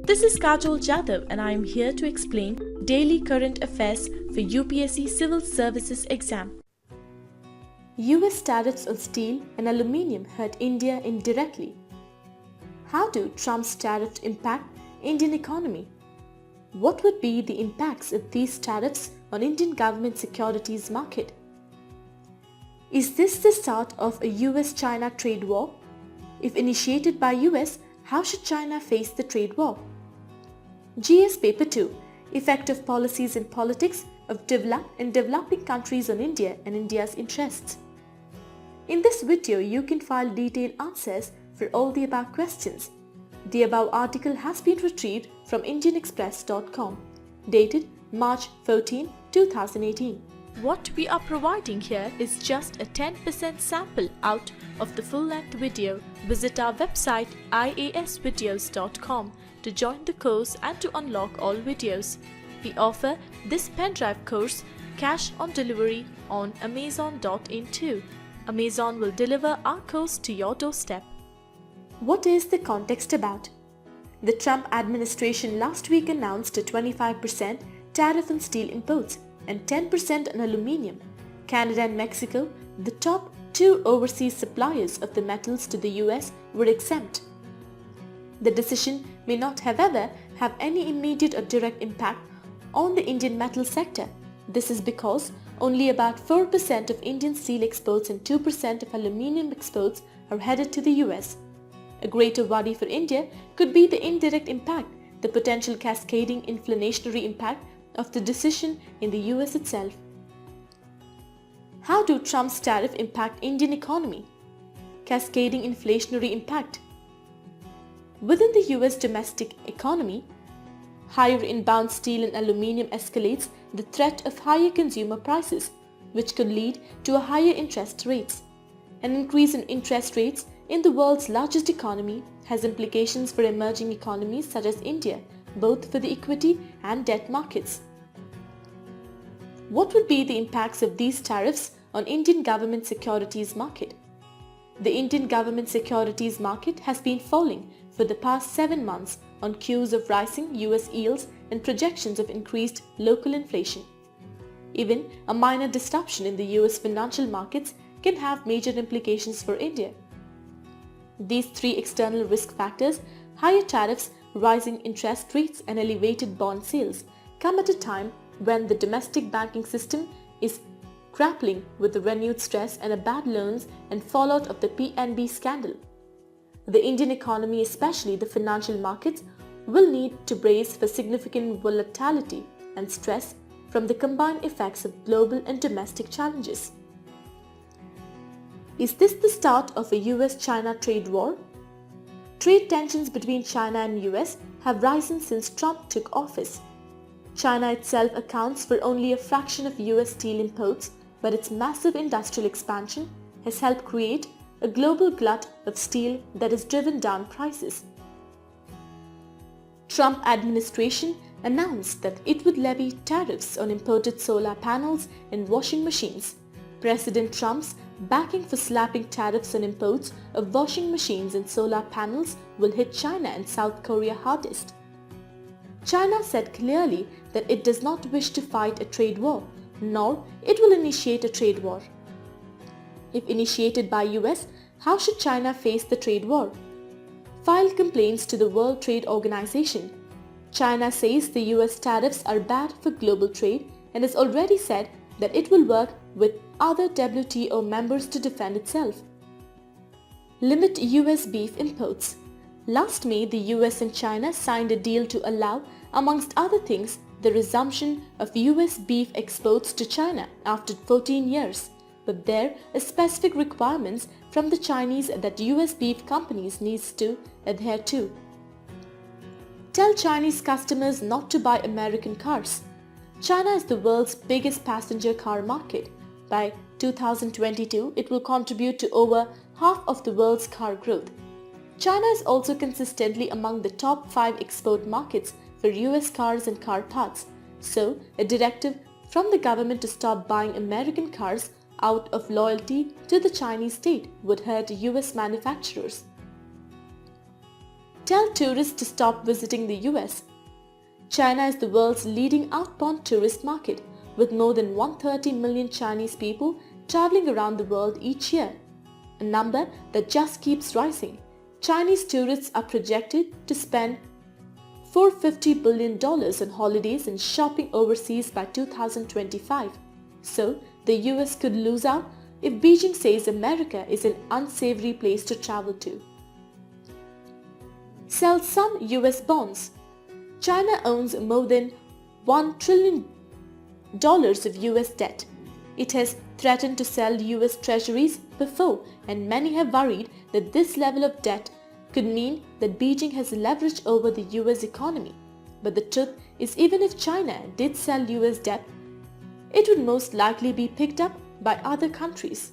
This is Kajol Jadhav and I am here to explain daily current affairs for UPSC Civil Services exam. US tariffs on steel and aluminium hurt India indirectly. How do Trump's tariffs impact Indian economy? What would be the impacts of these tariffs on Indian government securities market? Is this the start of a US-China trade war? If initiated by US, how should China face the trade war? GS Paper 2, Effect of Policies and Politics of Developed and Developing Countries on India and India's Interests. In this video, you can find detailed answers for all the above questions. The above article has been retrieved from indianexpress.com, dated March 14, 2018. What we are providing here is just a 10% sample out of the full-length video. Visit our website iasvideos.com to join the course and to unlock all videos. We offer this pen drive course cash on delivery on Amazon.in too. Amazon will deliver our course to your doorstep. What is the context about? The Trump administration last week announced a 25% tariff on steel imports and 10% on aluminium. Canada and Mexico, the top two overseas suppliers of the metals to the US, were exempt. The decision may not, however, have any immediate or direct impact on the Indian metal sector. This is because only about 4% of Indian steel exports and 2% of aluminium exports are headed to the US. A greater worry for India could be the indirect impact, the potential cascading inflationary impact of the decision in the US itself. How do Trump's tariff impact Indian economy? Cascading inflationary impact. Within the US domestic economy, higher inbound steel and aluminium escalates the threat of higher consumer prices, which could lead to a higher interest rates. An increase in interest rates in the world's largest economy has implications for emerging economies such as India, both for the equity and debt markets. What would be the impacts of these tariffs on Indian government securities market? The Indian government securities market has been falling for the past 7 months on cues of rising US yields and projections of increased local inflation. Even a minor disruption in the US financial markets can have major implications for India. These three external risk factors, higher tariffs, rising interest rates and elevated bond sales, come at a time when the domestic banking system is grappling with the renewed stress and bad loans and fallout of the PNB scandal. The Indian economy, especially the financial markets, will need to brace for significant volatility and stress from the combined effects of global and domestic challenges. Is this the start of a US-China trade war? Trade tensions between China and US have risen since Trump took office. China itself accounts for only a fraction of US steel imports, but its massive industrial expansion has helped create a global glut of steel that has driven down prices. Trump administration announced that it would levy tariffs on imported solar panels and washing machines. President Trump's backing for slapping tariffs on imports of washing machines and solar panels will hit China and South Korea hardest. China said clearly that it does not wish to fight a trade war, nor it will initiate a trade war. If initiated by US, how should China face the trade war? File complaints to the World Trade Organization. China says the US tariffs are bad for global trade and has already said that it will work with other WTO members to defend itself. Limit US beef imports. Last May, the US and China signed a deal to allow, amongst other things, the resumption of US beef exports to China after 14 years. But there are specific requirements from the Chinese that US beef companies need to adhere to. Tell Chinese customers not to buy American cars. China is the world's biggest passenger car market. By 2022, it will contribute to over half of the world's car growth. China is also consistently among the top 5 export markets for US cars and car parts. So, a directive from the government to stop buying American cars out of loyalty to the Chinese state would hurt US manufacturers. tell tourists to stop visiting the US. China is the world's leading outbound tourist market, with more than 130 million Chinese people traveling around the world each year, a number that just keeps rising. Chinese tourists are projected to spend $450 billion on holidays and shopping overseas by 2025. So, the US could lose out if Beijing says America is an unsavory place to travel to. Sell some US bonds. China owns more than $1 trillion of US debt. It has threatened to sell US treasuries before, and many have worried that this level of debt could mean that Beijing has leverage over the US economy. But the truth is, even if China did sell US debt, it would most likely be picked up by other countries.